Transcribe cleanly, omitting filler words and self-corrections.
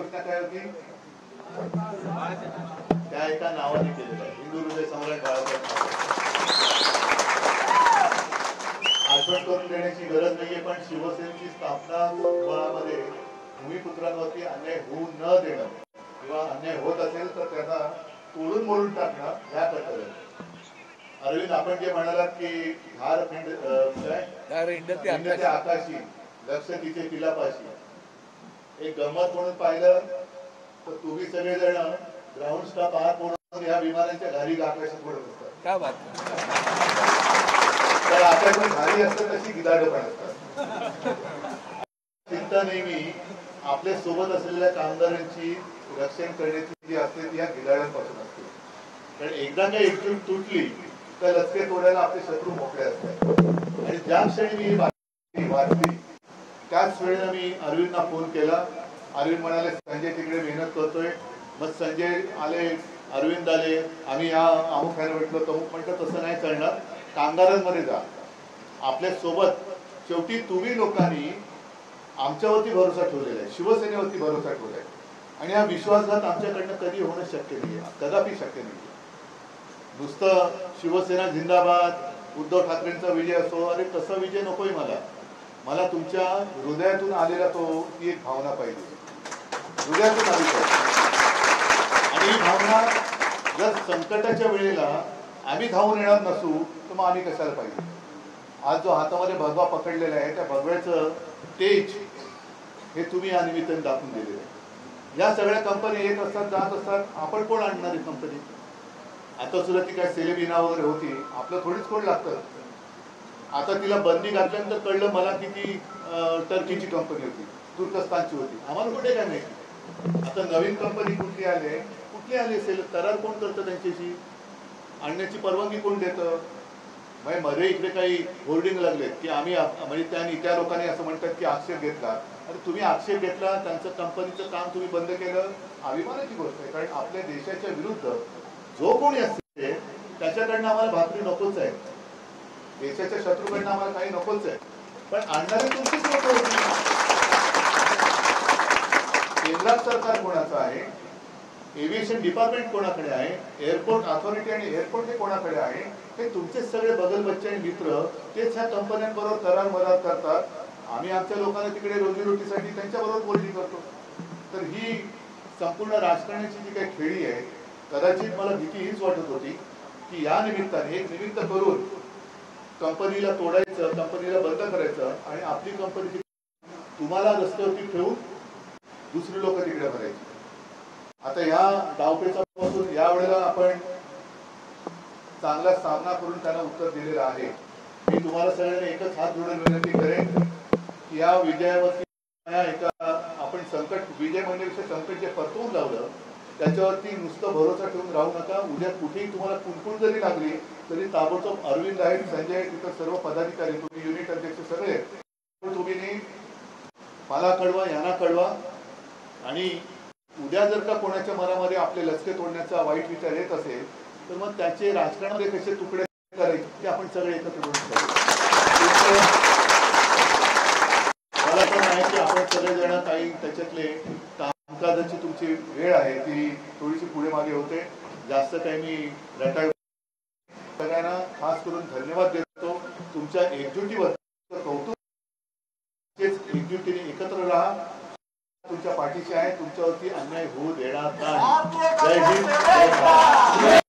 घोषणा काय होती? त्या एका नावाने केलेलं आहे, हिंदू हृदय सम्राट बाळासाहेब आठवण करून देण्याची गरज नाहीये, पण शिवसेनेची स्थापना बळामध्ये भूमिपुत्रांवरती अन्याय होऊ न देणं किंवा अन्याय होत असेल तर त्याला तोडून मोडून टाकणं ह्या कर्तव्य. अरविंद, आपण जे म्हणालात की आकाशी लक्ष तिथे तिलापाशी, एक गंमत म्हणून पाहिलं तर तुम्ही सगळेजण ग्राउंड स्टाफ आहात म्हणून ह्या विमानांच्या घारी आकाशात उडत असतात. काय बात, तर आकाश पण घारी असतात तशी गिदाडं पण असतात. चिंता नेहमी आपल्या सोबत असलेल्या कामगारांची रक्षण करण्याची जी असते ती या गिदाड्यांपासून असते. कारण एकदा काही एकजूट तुटली तर लचके तोडायला आपले शत्रू मोकळे असतात. आणि ज्या क्षणी मी बातमी वाचली त्याच वेळेला मी अरविंदना फोन केला. अरविंद म्हणाले संजय तिकडे मेहनत करतोय. मग संजय आले, अरविंद आले, आम्ही या अमुक खायला भेटलो. तमुक म्हटलं तसं नाही करणार, कामगारांमध्ये जा, आपल्या सोबत. शेवटी तुम्ही लोकांनी आमच्यावरती भरोसा ठेवलेला आहे, शिवसेनेवरती भरोसा ठेवलाय, आणि हा विश्वासघात आमच्याकडनं कधी होणं शक्य नाहीये, कदापि शक्य नाहीये. नुसतं शिवसेना जिंदाबाद, उद्धव ठाकरेंचा विजय असो, अरे तसा विजय नकोय मला. मला तुमच्या हृदयातून आलेला ती एक भावना पाहिजे, हृदयातून आली पाहिजे. आणि ही भावना जर संकटाच्या वेळेला आम्ही धावून येणार नसू तर मग आम्ही कशाला पाहिजे. आज जो हातामध्ये भगवा पकडलेला आहे त्या भगव्याचं तेज हे तुम्ही या निमित्ताने दाखवून दिलेलं आहे. या सगळ्या कंपनी येत असतात, जात असतात, आपण कोण आणणार आहे कंपनी? आता सुद्धा ती काय सेलेबिना वगैरे होती, आपलं थोडीच कोण लागतं. आता तिला बंदी घातल्यानंतर कळलं मला की ती टर्कीची कंपनी होती, तुर्कस्तानची होती, आम्हाला कुठे काय नाही. आता नवीन कंपनी कुठली आली असेल, करार कोण करतं त्यांच्याशी, आणण्याची परवानगी कोण देतं? म्हणजे मध्ये इकडे काही होर्डिंग लागले की आम्ही, म्हणजे त्या लोकांनी असं म्हणतात की आक्षेप घेतला. अरे तुम्ही आक्षेप घेतला, त्यांचं कंपनीचं काम तुम्ही बंद केलं, अभिमानाची गोष्ट आहे. कारण आपल्या देशाच्या विरुद्ध जो कोणी असते त्याच्याकडनं आम्हाला भाकरी नकोच आहे, देशाच्या शत्रूकडनं आम्हाला काही नकोच आहे. पण आणणारे तुमचीच लोक होती. केंद्रात सरकार कोणाचं आहे, एव्हिएशन डिपार्टमेंट कोणाकडे आहे, एअरपोर्ट अथॉरिटी आणि एअरपोर्ट हे कोणाकडे आहे, हे तुमचेच सगळे बगलबच्चे आणि मित्र तेच ह्या कंपन्यांबरोबर करार मरार करतात. आम्ही आमच्या लोकांना तिकडे रोजीरोटीसाठी त्यांच्याबरोबर बोलणी करतो. तर ही संपूर्ण राजकारणाची जी काही खेळी आहे, कदाचित मला भीती हीच वाटत होती की या निमित्ताने एक निमित्त करून कंपनीला तोडायचं, कंपनीला बंद करायचं आणि आपली कंपनी तुम्हाला रस्त्यावरती ठेवून दुसरी लोक तिकडे भरायची. आता ह्या डावपेचापासून या वेळेला आपण चांगला सामना करून त्यांना उत्तर दिलेलं आहे. मी तुम्हाला सगळ्यांना एकच हात जोडून विनंती करेन की या विजयावरती आपण विजय म्हणण्यापेक्षा संकट जे परतवून लावलं त्याच्यावरती नुसतं भरोसा ठेवून राहू नका. उद्या कुठेही तुम्हाला कुणकुण जरी लागली तरी ताबडतोब अरविंद आहेत, संजय, तिथं सर्व पदाधिकारी, तुम्ही युनिट अध्यक्ष सगळे, तुम्ही मला कळवा, यांना कळवा. आणि उद्या जर का कोणाच्या मनामध्ये आपले लचके तोडण्याचा वाईट विचार येत असेल तर मग त्याचे राजकारणामध्ये कसे तुकडे करायचे ते आपण सगळे एकत्र करू. मला पण आहे की आपण सगळेजण काही त्याच्यातले कामकाजाची तुमची वेळ आहे ती थोडीशी पुढे मागे होते. जास्त काही मी रटाळ सगळ्यांना खास करून धन्यवाद देतो. तुमच्या एकजुटीवर कौतुक. एकजुटीने एकत्र राहा, तुमच्या पाठीशी आहे, तुमच्यावरती अन्याय होऊ देणार नाही. जय हिंद.